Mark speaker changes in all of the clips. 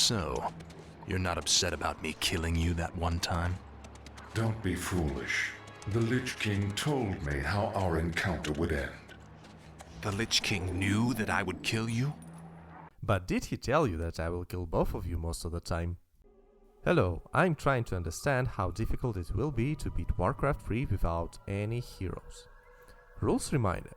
Speaker 1: So, you're not upset about me killing you that one time?
Speaker 2: Don't be foolish. The Lich King told me how our encounter would end.
Speaker 1: The Lich King knew that I would kill you?
Speaker 3: But did he tell you that I will kill both of you most of the time? Hello, I'm trying to understand how difficult it will be to beat Warcraft 3 without any heroes. Rules reminder: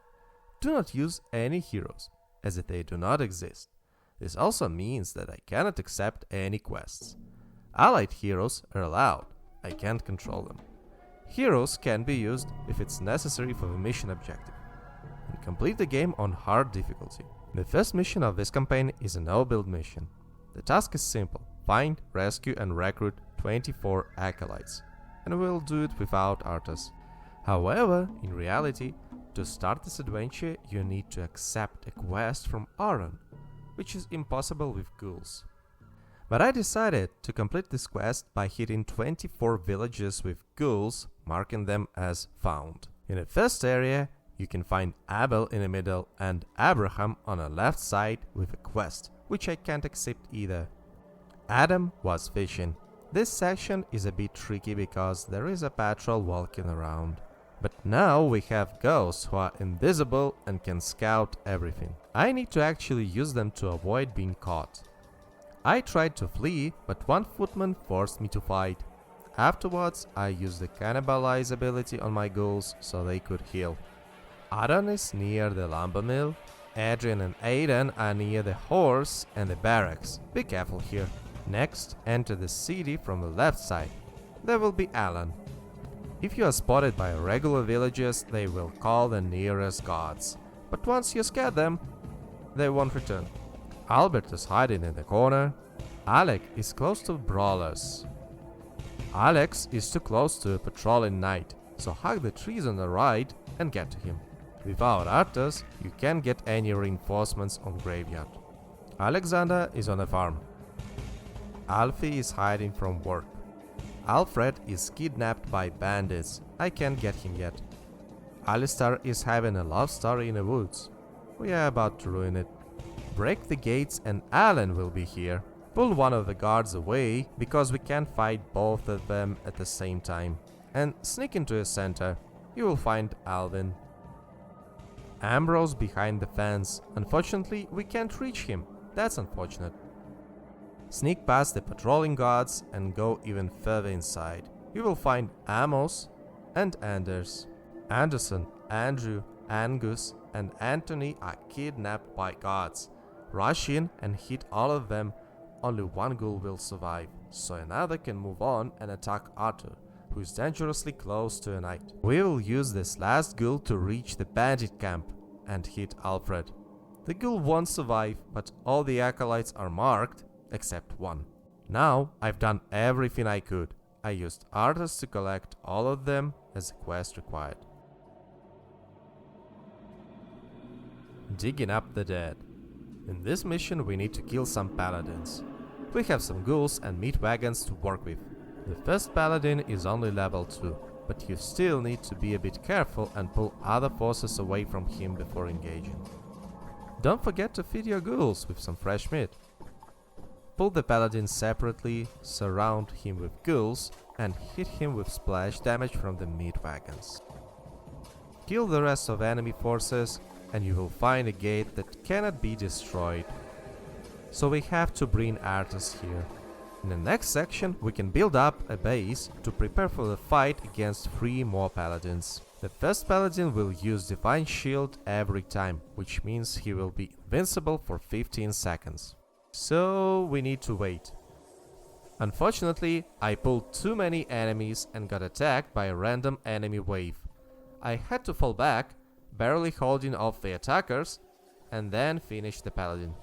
Speaker 3: do not use any heroes, as if they do not exist. This also means that I cannot accept any quests. Allied heroes are allowed, I can't control them. Heroes can be used if it's necessary for the mission objective. And complete the game on hard difficulty. The first mission of this campaign is a no-build mission. The task is simple: find, rescue and recruit 24 acolytes, and we'll do it without Arthas. However, in reality, to start this adventure you need to accept a quest from Aaron, which is impossible with ghouls. But I decided to complete this quest by hitting 24 villages with ghouls, marking them as found. In the first area, you can find Abel in the middle and Abraham on the left side with a quest, which I can't accept either. Adam was fishing. This section is a bit tricky because there is a patrol walking around. But now we have ghosts who are invisible and can scout everything. I need to actually use them to avoid being caught. I tried to flee, but one footman forced me to fight. Afterwards, I used the cannibalize ability on my ghouls so they could heal. Aaron is near the lumber mill. Adrian and Aidan are near the horse and the barracks. Be careful here. Next, enter the city from the left side. There will be Alan. If you are spotted by regular villagers, they will call the nearest guards. But once you scare them, they won't return. Albert is hiding in the corner. Alec is close to brawlers. Alex is too close to a patrolling knight, so hug the trees on the right and get to him. Without Arthas, you can't get any reinforcements on graveyard. Alexander is on a farm. Alfie is hiding from work. Alfred is kidnapped by bandits. I can't get him yet. Alistair is having a love story in the woods. We are about to ruin it. Break the gates and Alan will be here. Pull one of the guards away because we can't fight both of them at the same time. And sneak into a center. You will find Alvin. Ambrose behind the fence. Unfortunately, we can't reach him. That's unfortunate. Sneak past the patrolling guards and go even further inside. You will find Amos and Anders. Anderson, Andrew, Angus and Anthony are kidnapped by guards. Rush in and hit all of them. Only one ghoul will survive, so another can move on and attack Arthur, who is dangerously close to a knight. We will use this last ghoul to reach the bandit camp and hit Alfred. The ghoul won't survive, but all the acolytes are marked except one. Now I've done everything I could. I used Arthas to collect all of them as the quest required. Digging up the dead. In this mission we need to kill some paladins. We have some ghouls and meat wagons to work with. The first paladin is only level 2, but you still need to be a bit careful and pull other forces away from him before engaging. Don't forget to feed your ghouls with some fresh meat. Pull the paladin separately, surround him with ghouls, and hit him with splash damage from the meat wagons. Kill the rest of enemy forces, and you will find a gate that cannot be destroyed. So we have to bring Arthas here. In the next section, we can build up a base to prepare for the fight against 3 more paladins. The first paladin will use Divine Shield every time, which means he will be invincible for 15 seconds. So we need to wait. Unfortunately, I pulled too many enemies and got attacked by a random enemy wave. I had to fall back, barely holding off the attackers, and then finish the paladin.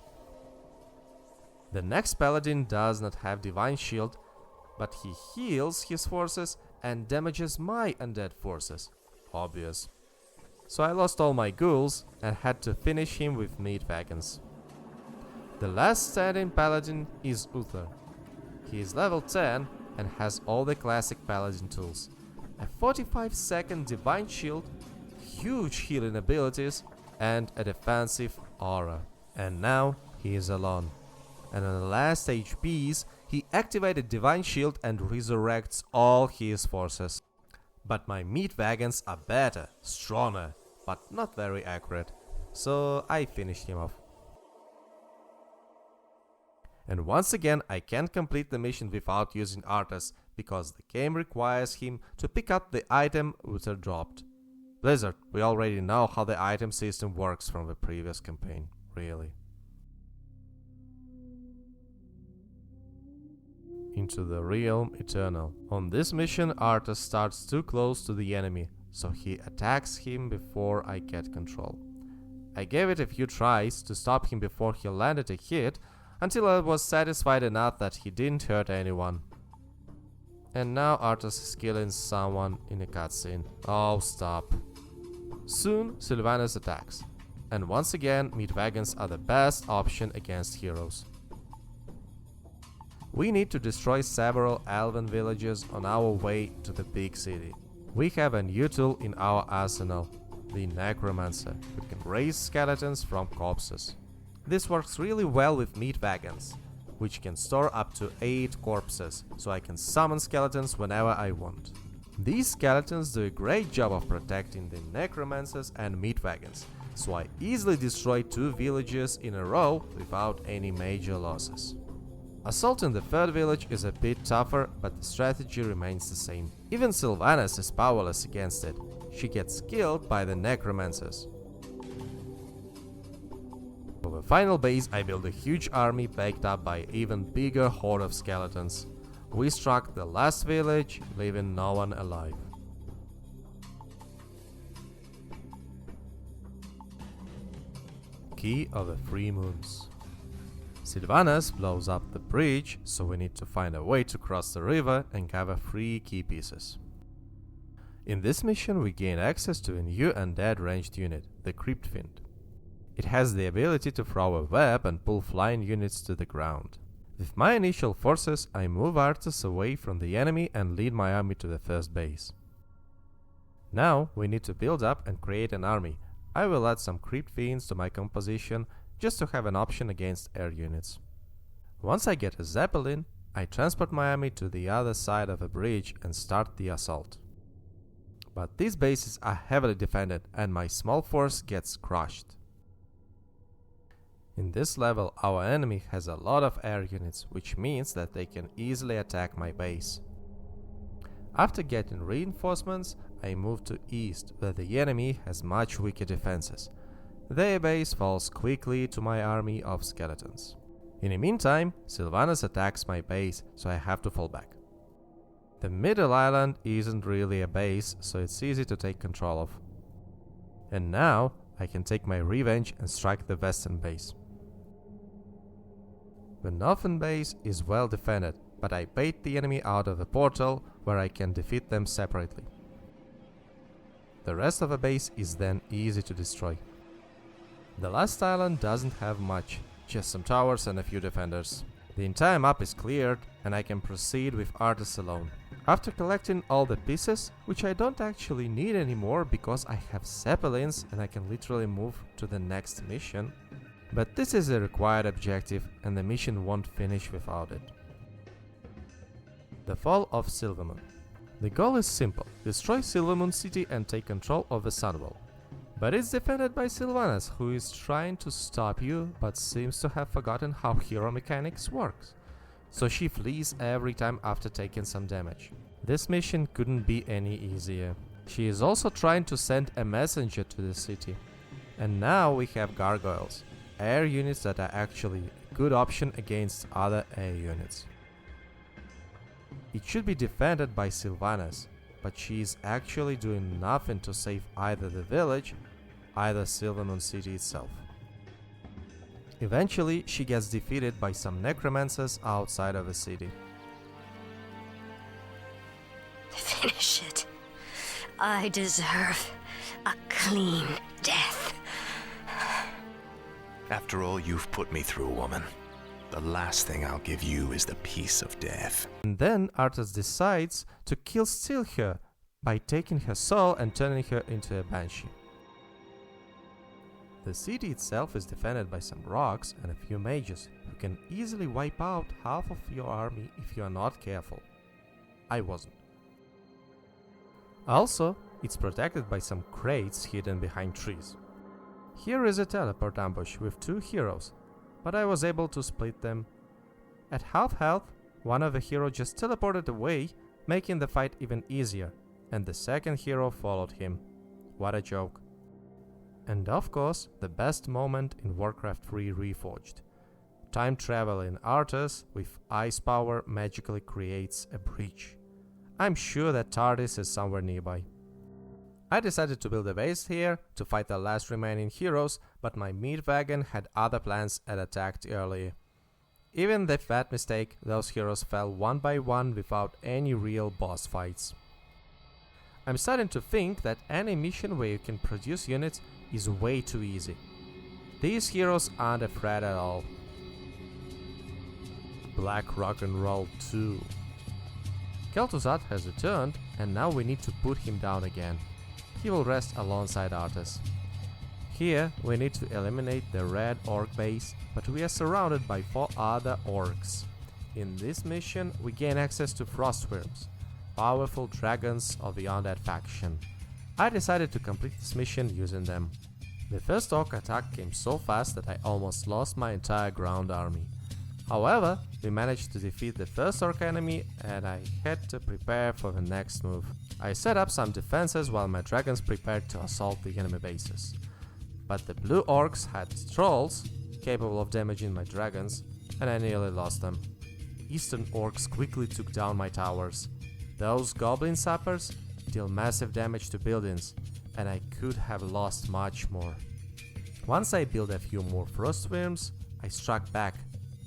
Speaker 3: The next paladin does not have Divine Shield, but he heals his forces and damages my undead forces. Obvious. So I lost all my ghouls and had to finish him with meat wagons. The last standing paladin is Uther. He is level 10 and has all the classic paladin tools. A 45-second Divine Shield, huge healing abilities, and a defensive aura. And now he is alone. and on the last HPs, he activated Divine Shield and resurrects all his forces. But my meat wagons are better, stronger, but not very accurate, so I finished him off. And once again, I can't complete the mission without using Arthas, because the game requires him to pick up the item Uther dropped. Blizzard, we already know how the item system works from the previous campaign, really. Into the Realm Eternal. On this mission, Arthas starts too close to the enemy, so he attacks him before I get control. I gave it a few tries to stop him before he landed a hit, until I was satisfied enough that he didn't hurt anyone. And now Arthas is killing someone in a cutscene. Oh, stop. Soon, Sylvanas attacks. And once again, meat wagons are the best option against heroes. We need to destroy several elven villages on our way to the big city. We have a new tool in our arsenal, the Necromancer, who can raise skeletons from corpses. This works really well with meat wagons, which can store up to 8 corpses, so I can summon skeletons whenever I want. These skeletons do a great job of protecting the necromancers and meat wagons, so I easily destroy 2 villages in a row without any major losses. Assaulting the 3rd village is a bit tougher, but the strategy remains the same. Even Sylvanas is powerless against it. She gets killed by the necromancers. For the final base, I build a huge army backed up by an even bigger horde of skeletons. We struck the last village, leaving no one alive. Key of the 3 Moons. Sylvanas blows up the bridge, so we need to find a way to cross the river and gather 3 key pieces. In this mission, we gain access to a new Undead ranged unit, the Cryptfiend. It has the ability to throw a web and pull flying units to the ground. With my initial forces, I move Arthas away from the enemy and lead my army to the first base. Now we need to build up and create an army. I will add some Cryptfiends to my composition just to have an option against air units. Once I get a Zeppelin, I transport my army to the other side of a bridge and start the assault. But these bases are heavily defended and my small force gets crushed. In this level, our enemy has a lot of air units, which means that they can easily attack my base. After getting reinforcements, I move to east, where the enemy has much weaker defenses. Their base falls quickly to my army of skeletons. In the meantime, Sylvanas attacks my base, so I have to fall back. The middle island isn't really a base, so it's easy to take control of. And now, I can take my revenge and strike the western base. The northern base is well defended, but I bait the enemy out of the portal, where I can defeat them separately. The rest of the base is then easy to destroy. The last island doesn't have much, just some towers and a few defenders. The entire map is cleared, and I can proceed with Arthas alone. After collecting all the pieces, which I don't actually need anymore because I have Zeppelins and I can literally move to the next mission, but this is a required objective and the mission won't finish without it. The Fall of Silvermoon. The goal is simple: destroy Silvermoon City and take control of the Sunwall. But it's defended by Sylvanas, who is trying to stop you but seems to have forgotten how hero mechanics works. So she flees every time after taking some damage. This mission couldn't be any easier. She is also trying to send a messenger to the city. And now we have gargoyles, air units that are actually a good option against other air units. It should be defended by Sylvanas, but she is actually doing nothing to save either the village, either Silvermoon City itself. Eventually, she gets defeated by some necromancers outside of the city.
Speaker 4: Finish it. I deserve a clean death.
Speaker 1: After all you've put me through, woman, the last thing I'll give you is the peace of death.
Speaker 3: And then Arthas decides to steal her by taking her soul and turning her into a banshee. The city itself is defended by some rocks and a few mages who can easily wipe out half of your army if you are not careful. I wasn't. Also, it's protected by some crates hidden behind trees. Here is a teleport ambush with 2 heroes, but I was able to split them. At half health, one of the heroes just teleported away, making the fight even easier, and the second hero followed him. What a joke. And of course, the best moment in WarCraft 3 Reforged. Time travel in Arthas with ice power magically creates a breach. I'm sure that TARDIS is somewhere nearby. I decided to build a base here to fight the last remaining heroes, but my meat wagon had other plans and attacked early. Even with that mistake, those heroes fell one by one without any real boss fights. I'm starting to think that any mission where you can produce units is way too easy. These heroes aren't a threat at all. Blackrock Roll 2. Kel'Thuzad has returned, and now we need to put him down again. He will rest alongside Arthas. Here we need to eliminate the red orc base, but we are surrounded by 4 other orcs. In this mission we gain access to frostworms, powerful dragons of the Undead faction. I decided to complete this mission using them. The first orc attack came so fast that I almost lost my entire ground army. However, we managed to defeat the first orc enemy and I had to prepare for the next move. I set up some defenses while my dragons prepared to assault the enemy bases. But the blue orcs had trolls, capable of damaging my dragons, and I nearly lost them. Eastern orcs quickly took down my towers. Those goblin sappers deal massive damage to buildings, and I could have lost much more. Once I built a few more frostworms, I struck back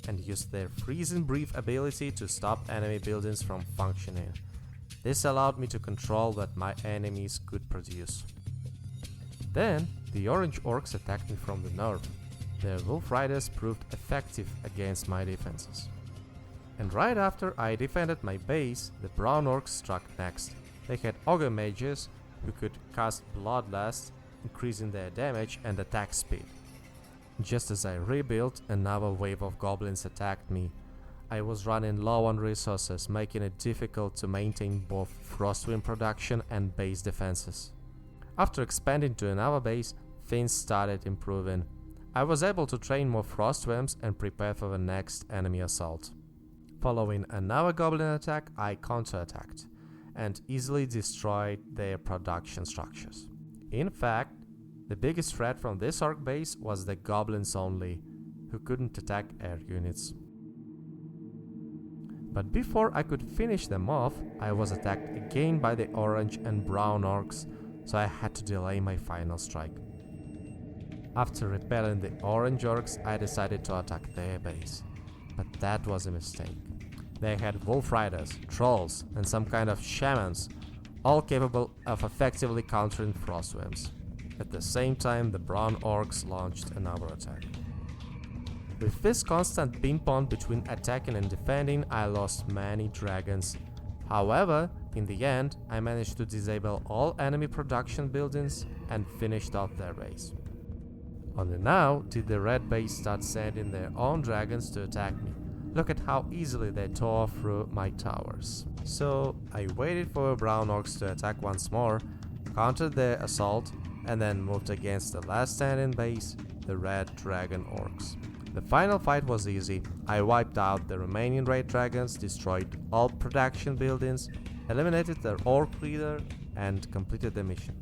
Speaker 3: and used their freezing brief ability to stop enemy buildings from functioning. This allowed me to control what my enemies could produce. Then, the orange orcs attacked me from the north. Their wolf riders proved effective against my defenses. And right after I defended my base, the brown orcs struck next. They had ogre mages who could cast bloodlust, increasing their damage and attack speed. Just as I rebuilt, another wave of goblins attacked me. I was running low on resources, making it difficult to maintain both frostworm production and base defenses. After expanding to another base, things started improving. I was able to train more frostworms and prepare for the next enemy assault. Following another goblin attack, I counterattacked and easily destroyed their production structures. In fact, the biggest threat from this orc base was the goblins only, who couldn't attack air units. But before I could finish them off, I was attacked again by the orange and brown orcs, so I had to delay my final strike. After repelling the orange orcs, I decided to attack their base, but that was a mistake. They had wolf riders, trolls, and some kind of shamans, all capable of effectively countering frostworms. At the same time, the brown orcs launched another attack. With this constant ping-pong between attacking and defending, I lost many dragons. However, in the end, I managed to disable all enemy production buildings and finished off their base. Only now did the red base start sending their own dragons to attack me. Look at how easily they tore through my towers. So I waited for the brown orcs to attack once more, countered their assault, and then moved against the last standing base, the red dragon orcs. The final fight was easy. I wiped out the remaining red dragons, destroyed all production buildings, eliminated their orc leader, and completed the mission.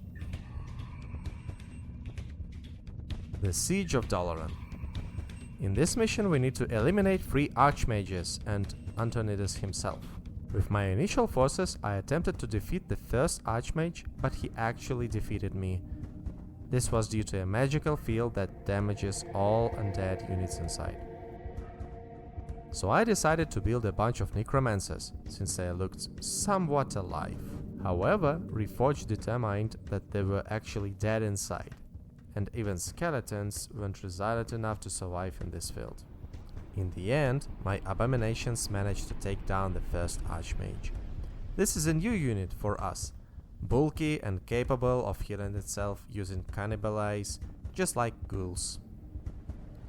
Speaker 3: The Siege of Dalaran. In this mission we need to eliminate 3 archmages and Antonidas himself. With my initial forces I attempted to defeat the first archmage, but he actually defeated me. This was due to a magical field that damages all undead units inside. So I decided to build a bunch of necromancers, since they looked somewhat alive. However, Reforged determined that they were actually dead inside, and even skeletons weren't resilient enough to survive in this field. In the end, my abominations managed to take down the first archmage. This is a new unit for us, bulky and capable of healing itself using cannibalize, just like ghouls.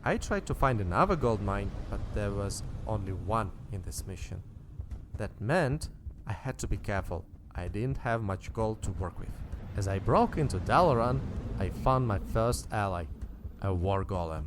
Speaker 3: I tried to find another gold mine, but there was only one in this mission. That meant I had to be careful. I didn't have much gold to work with. As I broke into Dalaran, I found my first ally, a war golem.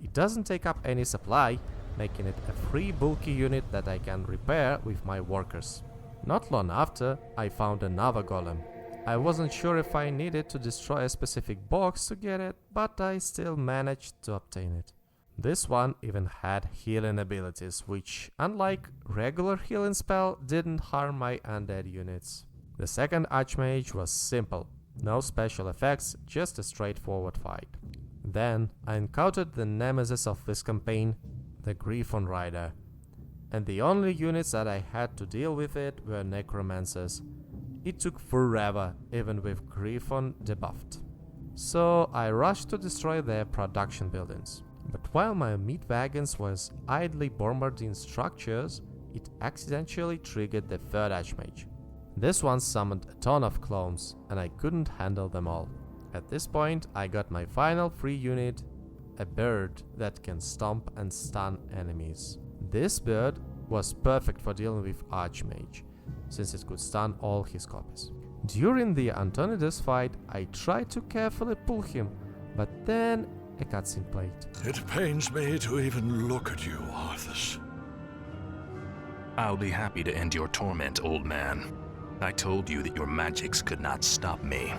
Speaker 3: It doesn't take up any supply, making it a free bulky unit that I can repair with my workers. Not long after, I found another golem. I wasn't sure if I needed to destroy a specific box to get it, but I still managed to obtain it. This one even had healing abilities, which, unlike regular healing spell, didn't harm my undead units. The second Archmage was simple, no special effects, just a straightforward fight. Then I encountered the nemesis of this campaign, the Griffon Rider, and the only units that I had to deal with it were necromancers. It took forever, even with Griffon debuffed. So I rushed to destroy their production buildings. But while my meat wagons was idly bombarding structures, it accidentally triggered the third Archmage. This one summoned a ton of clones, and I couldn't handle them all. At this point, I got my final free unit, a bird that can stomp and stun enemies. This bird was perfect for dealing with Archmage, since it could stun all his copies. During the Antonidas fight, I tried to carefully pull him, but then a cutscene played.
Speaker 5: It pains me to even look at you, Arthas.
Speaker 1: I'll be happy to end your torment, old man. I told you that your magics could not stop me.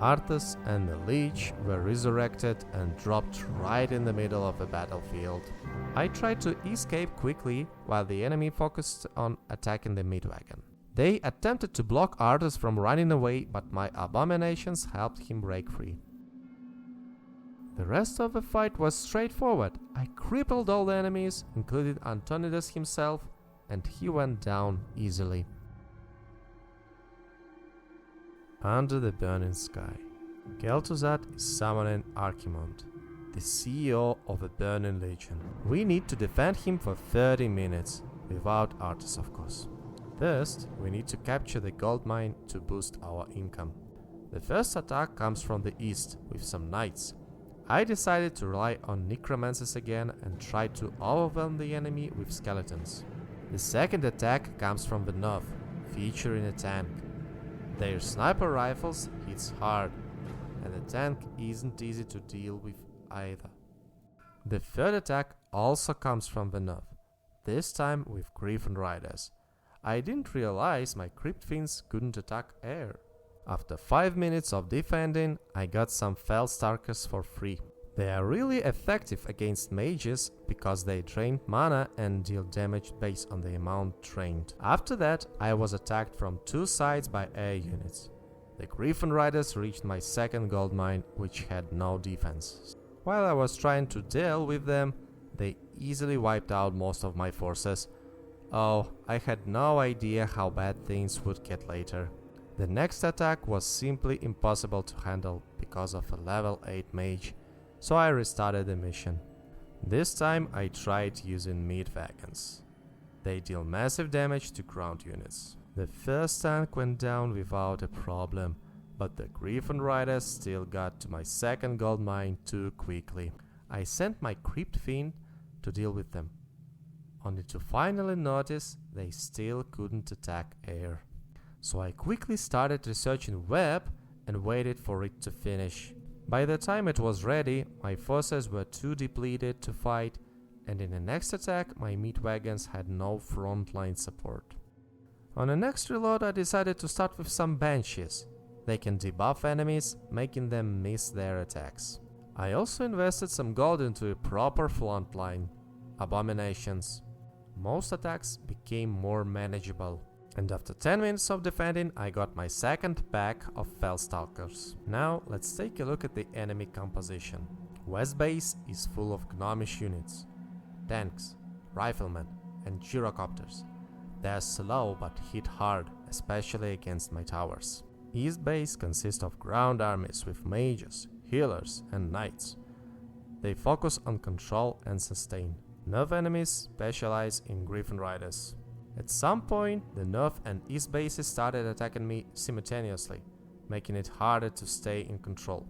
Speaker 3: Arthas and the Leech were resurrected and dropped right in the middle of the battlefield. I tried to escape quickly while the enemy focused on attacking the meat wagon. They attempted to block Arthas from running away, but my abominations helped him break free. The rest of the fight was straightforward. I crippled all the enemies, including Antonidas himself, and he went down easily. Under the burning sky, Kel'Thuzad is summoning Archimonde, the CEO of the Burning Legion. We need to defend him for 30 minutes, without Arthas of course. First, we need to capture the gold mine to boost our income. The first attack comes from the east, with some knights. I decided to rely on necromancers again and try to overwhelm the enemy with skeletons. The second attack comes from the north, featuring a tank. Their sniper rifles hits hard, and the tank isn't easy to deal with either. The third attack also comes from the north, this time with Griffon Riders. I didn't realize my Crypt Fiends couldn't attack air. After 5 minutes of defending, I got some Fellstalkers for free. They are really effective against mages because they drain mana and deal damage based on the amount drained. After that, I was attacked from two sides by air units. The Griffon Riders reached my second gold mine, which had no defense. While I was trying to deal with them, they easily wiped out most of my forces. Oh, I had no idea how bad things would get later. The next attack was simply impossible to handle because of a level 8 mage, so I restarted the mission. This time I tried using meat wagons. They deal massive damage to ground units. The first tank went down without a problem, but the Griffon Riders still got to my second gold mine too quickly. I sent my Crypt Fiend to deal with them, only to finally notice they still couldn't attack air. So I quickly started researching web and waited for it to finish. By the time it was ready, my forces were too depleted to fight, and in the next attack my meat wagons had no frontline support. On the next reload I decided to start with some banshees. They can debuff enemies, making them miss their attacks. I also invested some gold into a proper frontline, abominations. Most attacks became more manageable, and after 10 minutes of defending, I got my second pack of Fellstalkers. Now let's take a look at the enemy composition. West base is full of gnomish units, tanks, riflemen, and gyrocopters. They are slow but hit hard, especially against my towers. East base consists of ground armies with mages, healers, and knights. They focus on control and sustain. North enemies specialize in Griffon Riders. At some point, the north and east bases started attacking me simultaneously, making it harder to stay in control.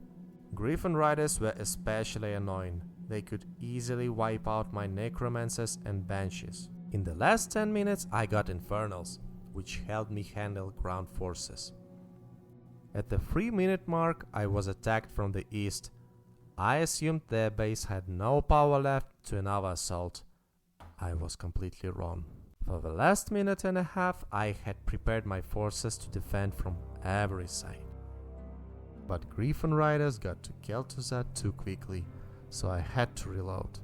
Speaker 3: Griffin Riders were especially annoying. They could easily wipe out my Necromancers and Banshees. In the last 10 minutes I got Infernals, which helped me handle ground forces. At the 3-minute mark I was attacked from the east. I assumed their base had no power left to another assault. I was completely wrong. For the last minute and a half I had prepared my forces to defend from every side. But Griffin Riders got to Kel'Thuzad too quickly, so I had to reload.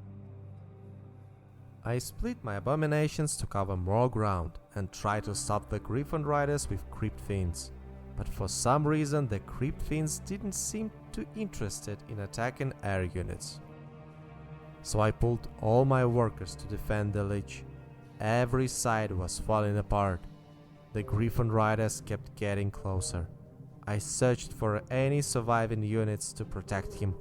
Speaker 3: I split my abominations to cover more ground and tried to stop the Griffin Riders with Crypt Fiends. But for some reason the Crypt Fiends didn't seem too interested in attacking air units. So I pulled all my workers to defend the Lich. Every side was falling apart. The Griffin Riders kept getting closer. I searched for any surviving units to protect him,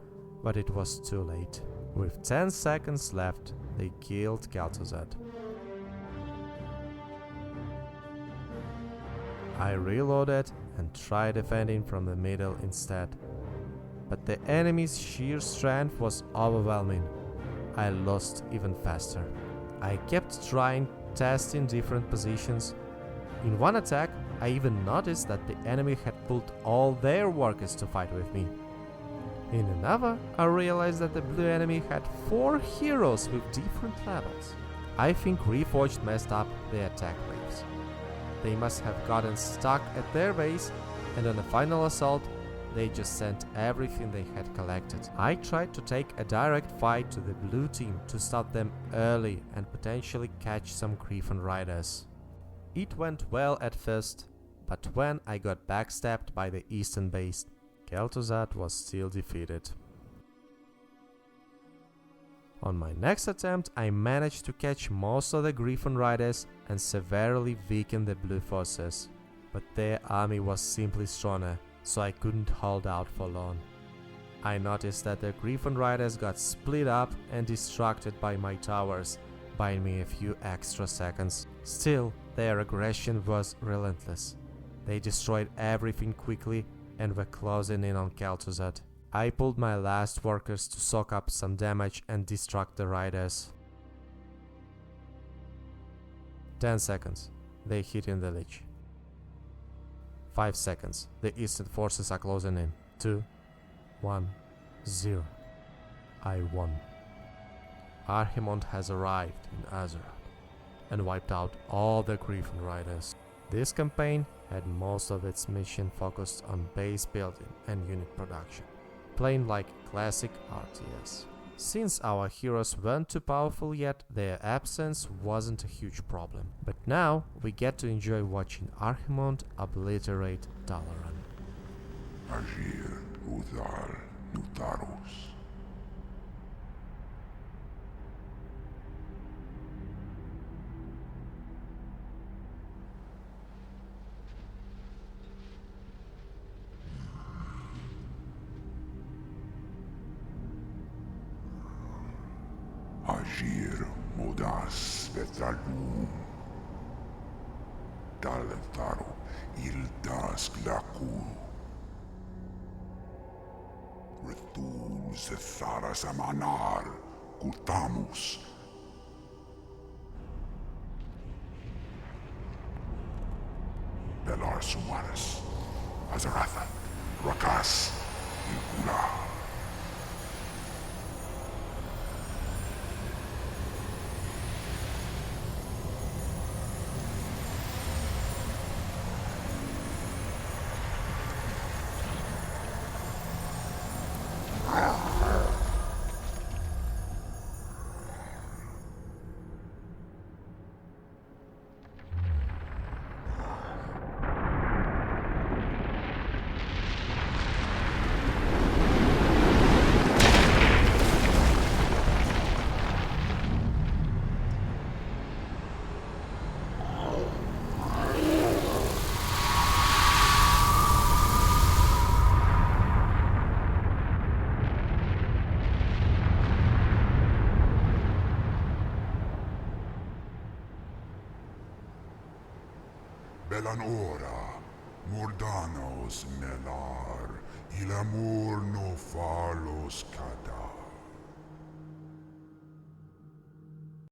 Speaker 3: but it was too late. With 10 seconds left, they killed Kel'Thuzad. I reloaded and tried defending from the middle instead. But the enemy's sheer strength was overwhelming. I lost even faster. I kept trying, testing different positions. In one attack, I even noticed that the enemy had pulled all their workers to fight with me. In another, I realized that the blue enemy had 4 heroes with different levels. I think Reforged messed up the attack waves. They must have gotten stuck at their base, and on the final assault, they just sent everything they had collected. I tried to take a direct fight to the blue team to stop them early and potentially catch some Griffin Riders. It went well at first, but when I got backstabbed by the eastern base, Kel'Thuzad was still defeated. On my next attempt, I managed to catch most of the Griffin Riders and severely weaken the blue forces, but their army was simply stronger, so I couldn't hold out for long. I noticed that the Griffin Riders got split up and distracted by my towers, buying me a few extra seconds. Still, their aggression was relentless. They destroyed everything quickly and were closing in on Kel'Thuzad. I pulled my last workers to soak up some damage and distract the riders. 10 seconds. They hit in the Lich. 5 seconds. The eastern forces are closing in. 2, 1, 0. I won. Arhimond has arrived in Azeroth and wiped out all the Griffin Riders. This campaign had most of its mission focused on base building and unit production, playing like classic RTS. Since our heroes weren't too powerful yet, their absence wasn't a huge problem. But now we get to enjoy watching Arhimond obliterate Dalaran.
Speaker 2: Agir Udal Nutarus. Agir Modas Vetalum Dalentaro Ildas Glaku Retul Zethara Samanar Kutamus Belar Sumaris Azaratha Rakas Ilkula. Belanora,
Speaker 6: Mordanos melar, il amor no fa los